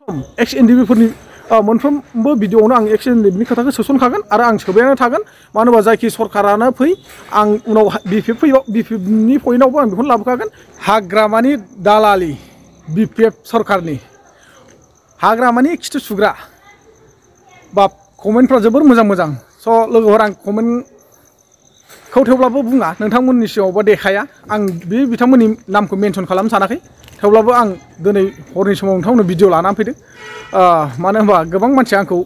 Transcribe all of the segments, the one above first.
एक्स एनडिबिफोरनि मोनफ्रोमबो भिडिअआवनो आं एक्स एनडिबिनि खोथाखौ सोसनखागोन आरो आं सोबायानो थागोन मानो होनबा जायखि सरकारानो फै आं उनाव बिपिएफनि पइन्टआवबो आं बेखौनो लाबोखागोन हाग्रामानि दालालि बिपिएफ सरकारनि हाग्रामानि खिथु सुग्रा बा कमेन्टफ्रा जोबोर मोजां स' लोगोफोर आं कमेन्टखौ थेवब्लाबो बुङा नोंथांमोननि सिगाङावबा देखाया आं बे बिथांमोननि नामखौ मेनसन खालामनो सानाखै थेवब्लाबो आं दिनै हरनि समाव नोंथांमोननो भिडिअ लानानै फैदों मानो होनबा गोबां मानसिया आंखौ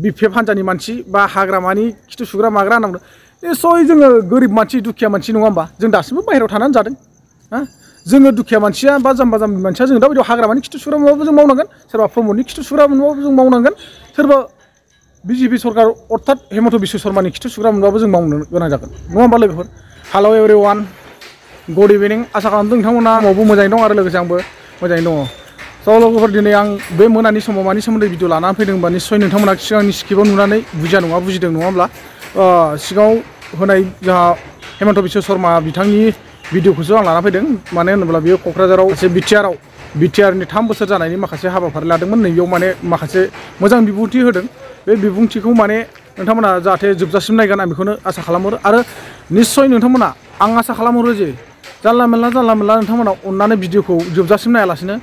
बिपिएफ हान्जानि मानसि बा हाग्रामानि खिथु सुग्रा माग्रा होनना बुंदों निस्सय जोङो गोरिब मानसि दुखिया मानसि नङा होमबा जों दासिमबो बाहेरायाव थानानै जादों जोङो दुखिया मानसिया बा जाम्बा जाम्बि मानसिया जों दा बायदियाव हाग्रामानि खिथु सुग्रा मोनबाबो जों मावनांगोन सोरबा प्रमदनि खिथु सुग्रा मोनबाबो जों मावनांगोन सोरबा बिजेपि सरकार अर्थात हेमन्त बिश्व शर्मानि खिथु सुग्रा मोनबाबो जों मावनो गोनां जागोन नङा होमबा लोगोफोर हेल' एभरिवान गुड इभिनिं आसा खालामदों नोंथांमोना समावबो मोजाङै दं आरो लोगोसे आंबो मोजाङै दङ स' लोगोफोर दिनै आं बे मोनानि समाव मानि सोमोन्दै भिडिअ लानानै फैदों होनबा निस्सय नोंथांमोना सिगांनि स्क्रिप्टआव नुनानै बुजिया नङा बुजिदों नङा होमब्ला सिगाङाव होनाय जोंहा हेमन्त बिश्व शर्मा बिथांनि भिडिअखौसो आं लाना फैदों मानो होनोब्ला बेयो क'क्राझाराव एसे बिटिआरनि 3 बोसोर जानायनि माखासे हाबाफारि लादोंमोन नैबेयाव माने माखासे मोजां बिबुंथि होदों बे बिबुंथिखौ माने नोंथांमोना जाहाथे जोबजासिम नायगोन आं बेखौनो आसा खालामहरो आरो निस्सय नोंथांमोना आं आसा खालामहरो जे जानला मोनला नोंथांमोना अननानै भिडिअखौ जोबजासिम नायालासिनो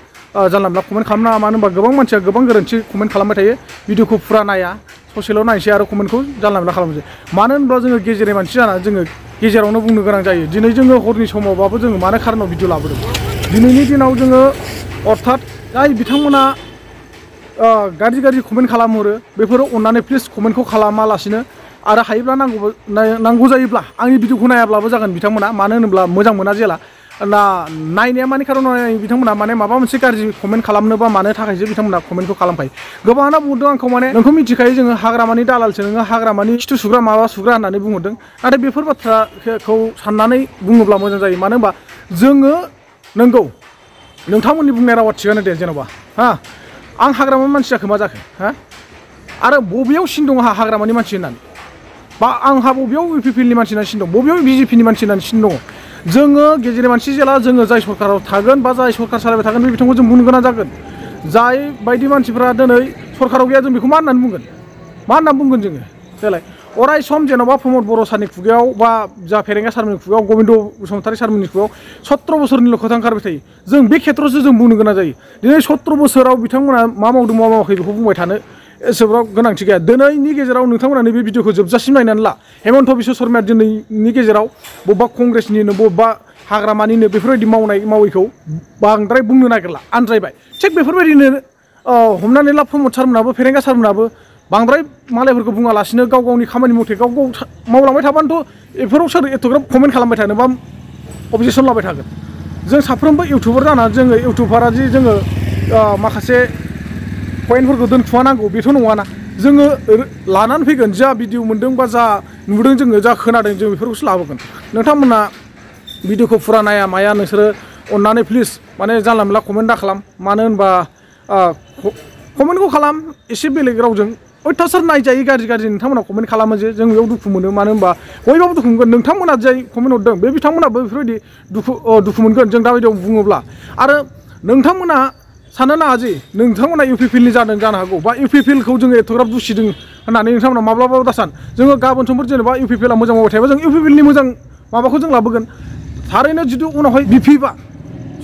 जानला मोनला कमेन्ट खालामनो नाङा मानो होनबा गोबां मानसिया गोबां गोरोन्थि कमेन्ट खालामबाय थायो भिडिअखौ फुरा नाया ससेल' नायसै आरो कमेन्टखौ जानला मोनला खालामसै मानो होनब्ला जोङो गेजेरनि मानसि जाना जोङो गेजेरावनो बुंनो गोनां जायो दिनै जोङो हरनि समावबाबो जोङो मानो खारनाव भिडिअ लाबोदों दिनैनि दिनाव जोङो अर्थात जाय बिथांमोना गाज्रि कमेन्ट खालामहरो बेफोरो अननानै प्लिज कमेन्टखौ खालामालासिनो आरो हायोब्ला नांगौ जायोब्ला आंनि भिडिअखौ नायाब्लाबो जागोन बिथांमोना मानो होनोब्ला मोजां मोना जेला नायनाया मानि खारनाव बिथांमोना माने माबा मोनसे गाज्रि कमेन्ट खालामनोबा मानो थाखायसो बिथांमोना कमेन्टखौ खालामखायो गोबाङानो बुंदों आंखौ माने नोंखौ मिथिखायो जोङो हाग्रामानि दालालसो नोङो हाग्रामानि खिथु सुग्रा माबा सुग्रा होननानै बुंहरदों नाथाय बेफोर बाथ्राखौ साननानै बुङोब्ला मोजां जायो मानो होनबा जोङो नंगौ नोंथांमोननि बुंनाय रावा थिगानो दे जेन'बा आं हाग्रामानि मानसि जाखो मा जाखो आरो बबेयाव सिन दं आंहा हाग्रामानि मानसि होननानै बा आंहा बबेयाव इउपिपिएलनि मानसि होननानै सिन दं बबेयाव बिजेपिनि मानसि होननानै सिन दङ जोङो गेजेरनि मानसि जेला जोङो जाय सरकाराव थागोन बा जाय सरकार सालायबाय थागोन बे बिथांखौ जों बुंनो गोनां जागोन जाय बायदि मानसिफ्रा दिनै सरकाराव गैया जों बेखौ मा होननानै बुंगोन जोङो देलाय अराय सम जेन'बा प्रमद बर' सारनि खुगायाव बा जा फेरेंगा सारमोननि खुगायाव गबिन्द बसुमतारी सारमोननि खुगायाव 17 बोसोरनिल' खोथा ओंखारबाय थायो जों बे खेत्रआवसो जों बुंनो गोनां जायो दिनै 17 बोसोराव बिथांमोना मा मावदों मा मावाखै बेखौ बुंबाय थानो एसेबां गोनांथि गैया दिनैनि गेजेराव नोंथांमोना नैबे भिडिअखौ जोबजासिम नायनानै ला हेमन्त बिश्व शर्माया दिनैनि गेजेराव बबेबा कंग्रेसनिनो बबेबा हाग्रामानिनो बेफोरबायदि मावैखौ बांद्राय बुंनो नागिरला आनज्रायबाय थिग बेफोरबायदिनो हमनानै ला प्रमद सारमोनाबो फेरेंगा सारमोनाबो बांद्राय मालायफोरखौ बुङालासिनो गाव गावनि खामानि मथे गाव मावलांबाय थाबानोथ' बेफोराव सोर एथ'ग्राब कमेन्ट खालामबाय थानो बा अबजेक्सन लाबाय थागोन जों साफ्रोमबो इउटुबार जानानै जोङो इउटुबारा जि जोङो माखासे पइन्टफोरखौ दोनखुमा नांगौ बेथ' नङाना जोङो लानानै फैगोन जा भिडिअ मोन्दों बा जा नुदों जोङो जा खोनादों जों बेफोरखौसो लाबोगोन नोंथांमोना भिडिअखौ फुरा नाया माया नोंसोरो अननानै प्लिज माने जानला मोनला कमेन्ट दा खालाम मानो होनबा कमेन्टखौ खालाम एसे बेलेग रावजों अयथासार नायजायै गाज्रि नोंथांमोना कमेन्ट खालामो जे जों बेयाव दुखु मोनो मानो होनबा बयबाबो दुखु मोनगोन नोंथांमोना जाय कमेन्ट हरदों बे बिथांमोनाबो बेफोरबायदि दुखु मोनगोन जों दाबायदियाव बुङोब्ला आरो नोंथांमोना साननो नाङा जे नोंथांमोना इउपिपिएलनि जानो हागौ बा इउपिपिएलखौ जोङो एथ'ग्राब दुसिदों होननानै नोंथांमोना माब्लाबाबो दासान जोङो गाबोन समफोर जेनेबा इउपिपिएलआ मोजां मावबाय थायोबा जों इउपिपिएलनि मोजां माबाखौ जों लाबोगोन थारैनो जुदि उनावहाय बिपिएफआ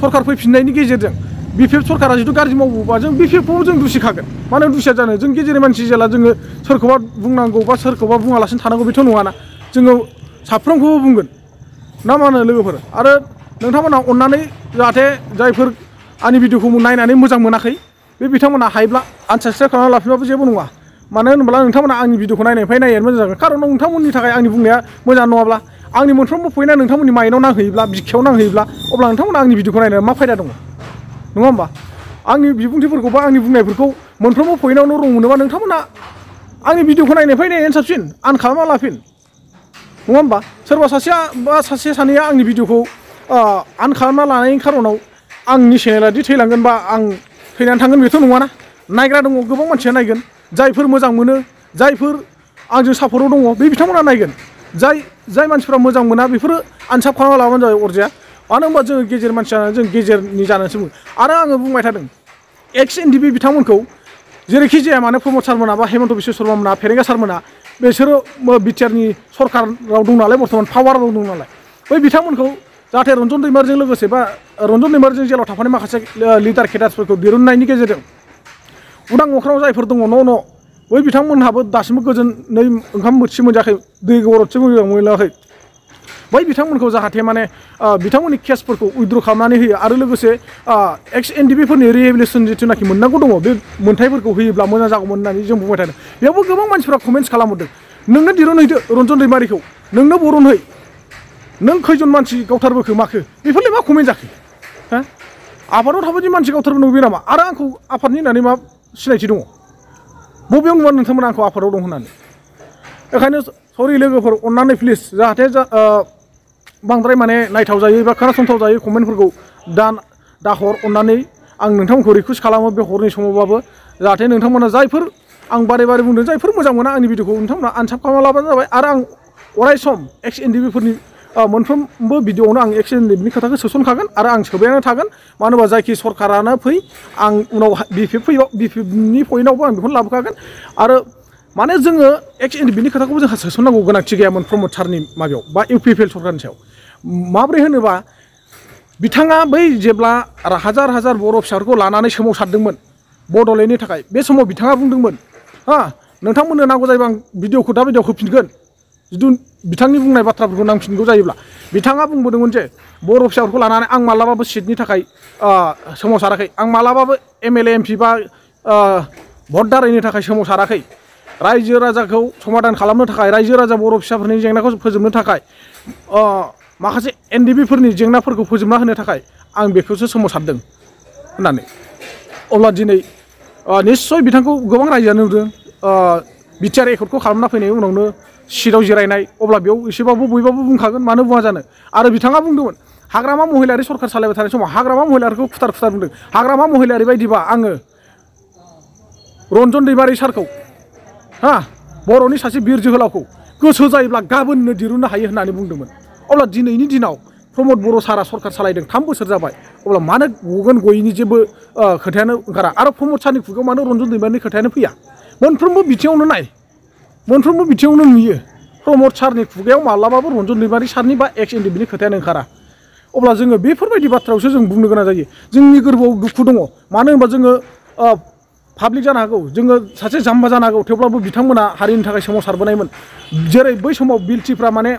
सरकार फैफिननायनि गेजेरजों बिपिएफ सरकारा जुदि गाज्रि मावोबा जों बिपिएफखौबो जों दुसिखागोन मानो दुसिया जानो जों गेजेरनि मानसि जेला जोङो सोरखौबा बुंनांगौ बा सोरखौबा बुङालासिनो थानांगौ बेथ' नङाना जोङो साफ्रोमखौबो बुंगोन ना मा होनो लोगोफोर आरो नोंथांमोना अननानै जाहाथे जायफोर आंनि भिडिअखौ नायनानै मोजां मोनाखै बे बिथांमोना हायोब्ला आनसाबस्क्राइब खालामना लाफिनबाबो जेबो नङा मानो होनोब्ला नोंथांमोना आंनि भिडिअखौ नायनायनिफ्राय नायनानै मोजां जागोन खारन नोंथांमोननि थाखाय आंनि बुंनाया मोजां नङाब्ला आंनि मोनफ्रोमबो पइन्टआ नोंथांमोननि माइन्डआव नांहैयोब्ला बिखायाव नांहैयोब्ला अब्ला नोंथांमोना आंनि भिडिअखौ नायनानै मा फायदा दङ नङा होमबा आंनि बिबुंथिफोरखौ बा आंनि बुंनायफोरखौ मोनफ्रोमबो पइन्टआवनो रं मोनोबा नोंथांमोना आंनि भिडिअखौ नायनायनिफ्राय नायनायानो साबसिन आन खालामना लाफिन नङा होमबा सोरबा सासेया बा सासे सानैया आंनि भिडिअखौ आन खालामना लानायनि खारनाव आंनि चेनेला दि थैलांगोन बा आं थैनानै थांगोन बेथ' नङाना नायग्रा दङ गोबां मानसिया नायगोन जायफोर मोजां मोनो जायफोर आंजों सापर्टआव दङ बे बिथांमोना नायगोन जाय मानसिफ्रा मोजां मोना बेफोरो आनसाब खालामना लाबानो जाबाय अरजाया मानो होनबा जोङो गेजेर मानसि जानानै जों गेजेरनि जानोसो बुङो आरो आङो बुंबाय थादों एक्स एनडिपि बिथांमोनखौ जेरैखि जाया मानो प्रमद सारमोना बा हेमन्त बिश्व शर्मा मोना फेरेंगा सारमोना बिसोरो बिटिआरनि सरकाराव दं नालाय बर्थमान पावाराव दं नालाय बै बिथांमोनखौ जाहाथे रन्जन दैमारिजों लोगोसे बा रन्जन दैमारिजों जेलाव थाफानाय माखासे लिडार केडार्सफोरखौ दिरुननायनि गेजेरजों उदां अख्राङाव जायफोर दङ न' बै बिथांमोनहाबो दासिमबो गोजोनै ओंखाम बोथिसे मोनजायाखै दै गरदसे मोनलोङाखै बै बिथांमोनखौ जाहाथे माने बिथांमोननि केसफोरखौ उइथड्र खालामनानै होयो आरो लोगोसे एक्स एनडिपिफोरनि रिहेबिलिटेसन जिथुनाखि मोननांगौ दङ बे मोन्थाइफोरखौ होयोब्ला मोजां जागौमोन होननानै जों बुंबाय थादों बेयावबो गोबां मानसिफ्रा कमेन्ट्स खालामहरदों नोंनो दिरुनहैदो रन्जन दैमारिखौ नोंनो बरनहै नों खैजन मानसि गावथारबोखो माखो बेफोरलाय मा कमेन्ट जाखो हा आफादाव थाबायदि मानसि गावथारबोनो बे नामा आरो आंखौ आफादनि होननानै मा सिनायथि दङ बबेयाव नुवा नोंथांमोना आंखौ आफादाव दं होननानै बेखायनो सरि लोगोफोर अननानै प्लिज जाहाथे बांद्राय माने नायथाव जायो बा खोनासंथाव जायो कमेन्टफोरखौ दाहर अननानै आं नोंथांमोनखौ रिकुवेस्ट खालामो बे हरनि समावबाबो जाहाथे नोंथांमोना जायफोर आं बारे बारे बुंदों जायफोर मोजां मोना आंनि भिडिअखौ नोंथांमोना आनसाब खालामना लाबानो जाबाय आरो आं अराय सम एक्स एनडिपिफोरनि मोनफ्रोमबो भिडिअआवनो आं एक्स एनडिपिनि खोथाखौ सोसनखागोन आरो आं सोबायानो थागोन मानो होनबा जायखि सरकारानो फै आं उनाव बिपिएफनि पइन्टआवबो आं बेखौनो लाबोखागोन आरो माने जोङो एक्स एनडिपिनि खोथाखौबो जोंहा सोसननांगौ गोनांथि गैयामोन प्रमद सारनि माबायाव बा इउपिपिएल सरकारनि सायाव माब्रै होनोबा बिथाङा बै जेब्ला हाजार हाजार बर' फिसाफोरखौ लानानै सोमावसारदोंमोन बड'लेण्डनि थाखाय बे समाव बिथाङा बुंदोंमोन नोंथांमोननो नांगौ जायोबा आं भिडिअखौ दा बायदियाव होफिनगोन जिथु बिथांनि बुंनाय बाथ्राफोरखौ नांफिनगौ जायोब्ला बिथाङा बुंबोदोंमोन जे बर' फिसाफोरखौ लानानै आं मालाबाबो सिटनि थाखाय सोमावसाराखै आं मालाबाबो एमएलए एमपि बा भट दारायनो थाखाय सोमावसाराखै रायजो राजाखौ समाधान खालामनो थाखाय रायजो राजा बर' फिसाफोरनि जेंनाखौ फोजोबनो थाखाय माखासे एनडिपिफोरनि जेंनाफोरखौ फोजोबना होनो थाखाय आं बेखौसो सोमावसारदों होननानै अब्ला दिनै निस्सय बिथांखौ गोबां रायजोआनो नुदों बिटिआर एकर्डखौ खालामना फैनायनि उनावनो सिटआव जिरायनाय अब्ला बेयाव एसेबाबो बयबाबो बुंखागोन मानो बुङा जानो आरो बिथाङा बुंदोंमोन हाग्रामा महिलारि सरकार सालायबाय थानाय समाव हाग्रामा महिलारिखौ खुथार बुंदों हाग्रामा महिलारि बायदिबा आङो रन्जन दैमारि सारखौ बर'नि सासे बिर जोहोलावखौ गोसो जायोब्ला गाबोननो दिरुननो हायो होननानै बुंदोंमोन अब्ला दिनैनि दिनाव प्रमद बर' सारा सरकार सालायदों 3 बोसोर जाबाय अब्ला मानो गगोन गयैनि जेबो खोथायानो ओंखारा आरो प्रमद सारनि खुगायाव मानो रन्जन दैमारिनि खोथायानो फैया मोनफ्रोमबो बिथिङावनो नाय मोनफ्रोमबो बिथिङावनो नुयो प्रमद सारनि खुगायाव माब्लाबाबो रन्जन दैमारि सारनि बा एक्स एनडिपिनि खोथायानो ओंखारा अब्ला जोङो बेफोरबायदि बाथ्रायावसो जों बुंनो गोनां जायो जोंनि गोरबोआव दुखु दङ मानो होनबा जोङो पाब्लिक जानो हागौ जोङो सासे जाम्बा जानो हागौ थेवब्लाबो बिथांमोना हारिनि थाखाय सोमावसारबोनायमोन जेरै बै समाव बिएलटिफ्रा माने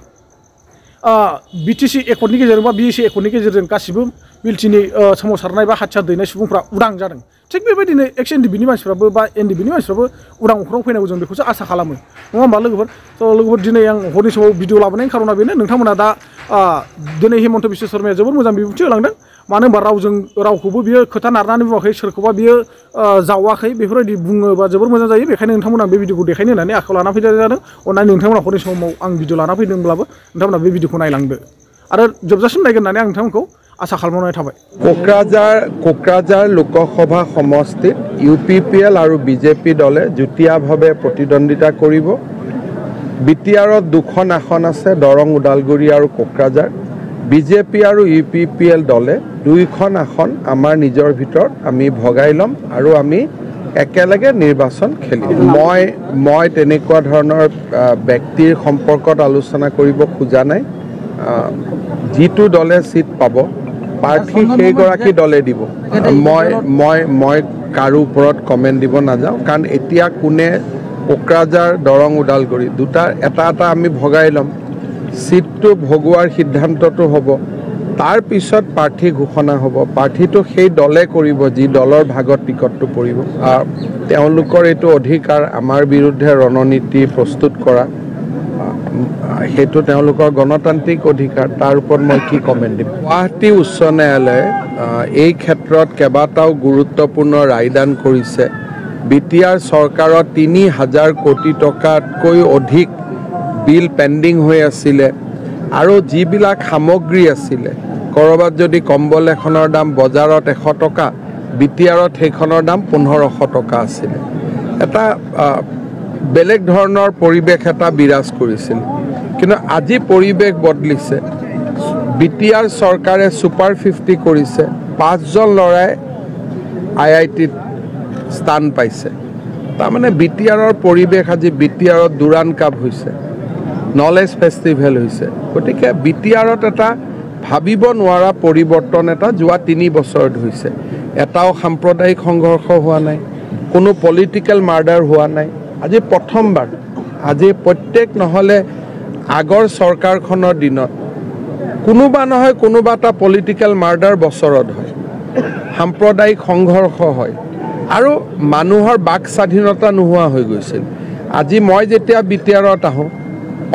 बिटिसि एकर्डनि गेजेरजों बा बिएसि एकर्डनि गेजेरजों गासिबो बिएलटिनि सोमावसारनाय बा हाथियार दैनाय सुबुंफ्रा उदां जादों थिग बेबायदिनो एक्स एनडिपिनि मानसिफ्राबो बा एनडिपिनि मानसिफ्राबो उदां अख्राङाव फैनांगौ जों बेखौसो आसा खालामो नङा होमबा लोगोफोर लोगोफोर दिनै आं हरनि समाव भिडिअ लाबोनायनि खारना बेनो नोंथांमोना दा दिनै हेमन्त बिश्व शर्माया जोबोर मोजां बिबुंथि होलांदों मानो होनबा रावखौबो बियो खोथा नारनानै बुङाखै सोरखौबा बियो जावाखै बेफोरबायदि बुङोबा जोबोर मोजां जायो बेखायनो नोंथांमोना बे भिडिअखौ देखायनो होननानै आखायाव लाना फैनाय जादों अननानै नोंथांमोना हरनि समाव आं भिडिअ लाना फैदोंब्लाबो नोंथांमोना बे भिडिअखौ नायलांदो आरो जोबजासिम नायगोन होननानै आं नोंथांमोनखौ आसा खालामनाय थाबाय কোকৰাঝাৰ লোকসভা সমষ্টিত ইউপিপিএল আৰু বিজেপি দলে যুটীয়াভাৱে প্ৰতিদ্বন্দ্বিতা কৰিব বিটিআৰত 2খন আসন আছে দৰং ওদালগুৰি আৰু কোকৰাঝাৰ বিজেপি আৰু ইউপিপিএল দলে 2খন আসন আমাৰ নিজৰ ভিতৰত আমি ভগাই ল'ম আৰু আমি একেলগে নিৰ্বাচন খেলিম মই তেনেকুৱা ধৰণৰ ব্যক্তিৰ সম্পৰ্কত আলোচনা কৰিব খোজা নাই যিটো দলে সিট পাব প্ৰাৰ্থী সেইগৰাকী দলে দিব মই কাৰো ওপৰত কমেণ্ট দিব নাযাওঁ কাৰণ এতিয়া কোনে কোকৰাঝাৰ দৰং ওদালগুৰি এটা আমি ভগাই ল'ম সিটটো ভগোৱাৰ সিদ্ধান্তটো হ'ব তাৰ পিছত প্ৰাৰ্থী ঘোষণা হ'ব প্ৰাৰ্থীটো সেই দলে কৰিব যি দলৰ ভাগত টিকটটো পৰিব তেওঁলোকৰ এইটো অধিকাৰ আমাৰ বিৰুদ্ধে ৰণনীতি প্ৰস্তুত কৰা সেইটো তেওঁলোকৰ গণতান্ত্ৰিক অধিকাৰ তাৰ ওপৰত মই কি কমেণ্ট দিম গুৱাহাটী উচ্চ ন্যায়ালয়ে এই ক্ষেত্ৰত কেইবাটাও গুৰুত্বপূৰ্ণ ৰায়দান কৰিছে বিটিআৰ চৰকাৰৰ 3000 কোটি টকাতকৈ অধিক বিল পেণ্ডিং হৈ আছিলে আৰু যিবিলাক সামগ্ৰী আছিলে কৰবাত যদি কম্বল এখনৰ দাম বজাৰত 100 টকা বিটিআৰত সেইখনৰ দাম 1500 টকা আছিলে এটা বেলেগ ধৰণৰ পৰিৱেশ এটা বিৰাজ কৰিছিল কিন্তু আজি পৰিৱেশ বদলিছে বিটিআৰ চৰকাৰে সুপাৰ 50 কৰিছে 5জন লৰাই IITত স্থান পাইছে তাৰমানে BTRৰ পৰিৱেশ আজি BTRত দুৰান কাপ হৈছে নলেজ ফেষ্টিভেল হৈছে গতিকে BTRত এটা ভাবিব নোৱাৰা পৰিৱৰ্তন এটা যোৱা 3 বছৰত হৈছে এটাও সাম্প্ৰদায়িক সংঘৰ্ষ হোৱা নাই কোনো পলিটিক্যাল মাৰ্ডাৰ হোৱা নাই আজি প্ৰথমবাৰ আজি প্ৰত্যেক নহলে আগৰ চৰকাৰখনৰ দিনত কোনোবা নহয় কোনোবা এটা পলিটিক্যাল মাৰ্ডাৰ বছৰত হয় সাম্প্ৰদায়িক সংঘৰ্ষ হয় আৰু মানুহৰ বাক স্বাধীনতা নোহোৱা হৈ গৈছিল আজি মই যেতিয়া BTRত আহো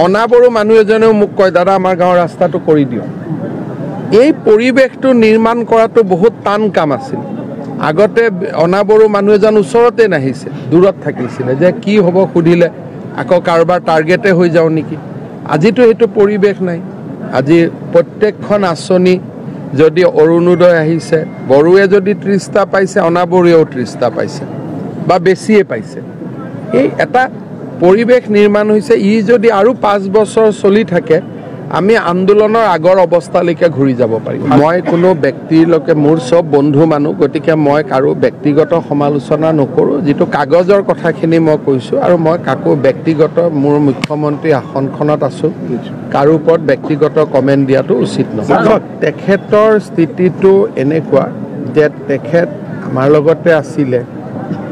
অনাবৰু মানুহ এজনেও মোক কয় দাদা আমাৰ গাঁৱৰ ৰাস্তাটো কৰি দিও এই পৰিৱেশটো নিৰ্মাণ কৰাটো বহুত টান কাম আছিল আগতে অনাবৰু মানুহ এজন ওচৰতে নাহিছে দূৰত থাকিছিল যে কি হ'ব খুদিলে আকৌ কাৰবাৰ টাৰ্গেটে হৈ যাও নেকি আজিতো হেতু পৰিৱেশ নাই আজি প্ৰত্যেকখন আঁচনি যদি অৰুণোদয় আহিছে বৰুৱে যদি 30টা পাইছে অনাবৰুৱেও 30টা পাইছে বা বেছিয়ে পাইছে এই এটা পৰিৱেশ নিৰ্মাণ হৈছে ই যদি আৰু 5 বছৰ চলি থাকে আমি আন্দোলনৰ আগৰ অৱস্থালৈকে ঘূৰি যাব পাৰিম মই কোনো ব্যক্তিলৈকে মোৰ সব বন্ধু মানুহ গতিকে মই কাৰো ব্যক্তিগত সমালোচনা নকৰো যেটো কাগজৰ কথাখিনি মই কৈছো আৰু মই কাকো ব্যক্তিগত মোৰ মুখ্যমন্ত্ৰী আসনখনত আছো কাৰো ওপৰত ব্যক্তিগত কমেন্ট দিয়াটো উচিত নহয় তেখেতৰ স্থিতিটো এনেকুৱা যে তেখেত আমাৰ লগতে আছিলে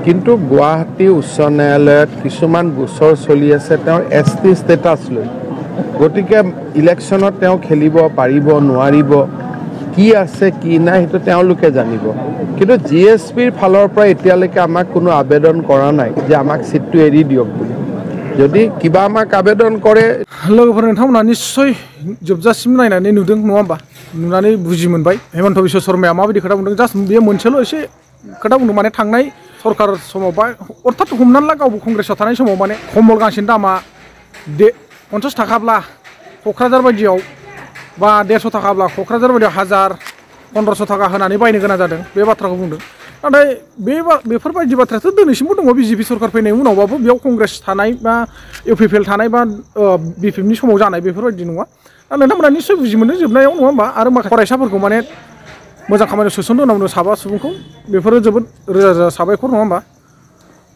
কিন্তু গুৱাহাটী উচ্চ ন্যায়ালয়ত কিছুমান গোচৰ চলি আছে তেওঁৰ ST ষ্টেটাছ লৈ গতিকে ইলেকশনত তেওঁ খেলিব পাৰিব নোৱাৰিব কি আছে কি নাই হেতু তেওঁলোকে জানিব কিন্তু GSPৰ ফালৰ পৰা এতিয়ালৈকে আমাক কোনো আবেদন কৰা নাই যে আমাক সিটটো এৰি দিয়ক বুলি যদি কিবা আমাক আবেদন কৰে लोगोफोर नोंथांमोना निश्चय जोबजासिम नायनानै नुदों नङा होमबा नुनानै बुजि मोनबाय हेमन्त बिश्व शर्माया माबायदि खोथा बुंदों जास्ट बेयो मोनसेल' एसे खोथा बुंदों माने थांनाय सरकार समाव बा अर्थात हमनानै ला गावबो कंग्रेसआव थानाय समाव माने कम्बल गांसेनि दामा 50 थाखाब्ला क'क्राझार बायदियाव बा 150 थाखाब्ला क'क्राझार बायदियाव 1000-1500 थाखा होनानै बायनो गोनां जादों बे बाथ्राखौ बुंदों नाथाय बेफोरबायदि बाथ्रायाथ' दिनैसिमबो दङ BJP सरकार फैनायनि उनावबाबो बेयाव कंग्रेस थानाय बा UPPL थानाय बा BPPनि समाव जानाय बेफोरबायदि नङा दा नोंथांमोना निश्चय बुजि मोनदों जोबनायाव नङा होमबा आरो माखासे फरायसाफोरखौ माने मोजां खामानियाव सोसनदोंनावनो साबा सुबुंखौ बेफोरो जोबोद रोजा रोजा साबायखर नङा होमबा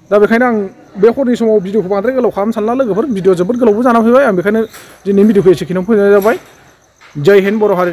दा बेखायनो आं बे हरनि समाव भिडिअखौ बांद्राय गोलाव खालामनो सानला लोगोफोर भिडिअ जोबोद गोलावबो जाना फैबाय आं बेखायनो दिनै भिडिअखौ एसेखिनियाव फोजोबनाय जाबाय जय हिन्द बर' हारि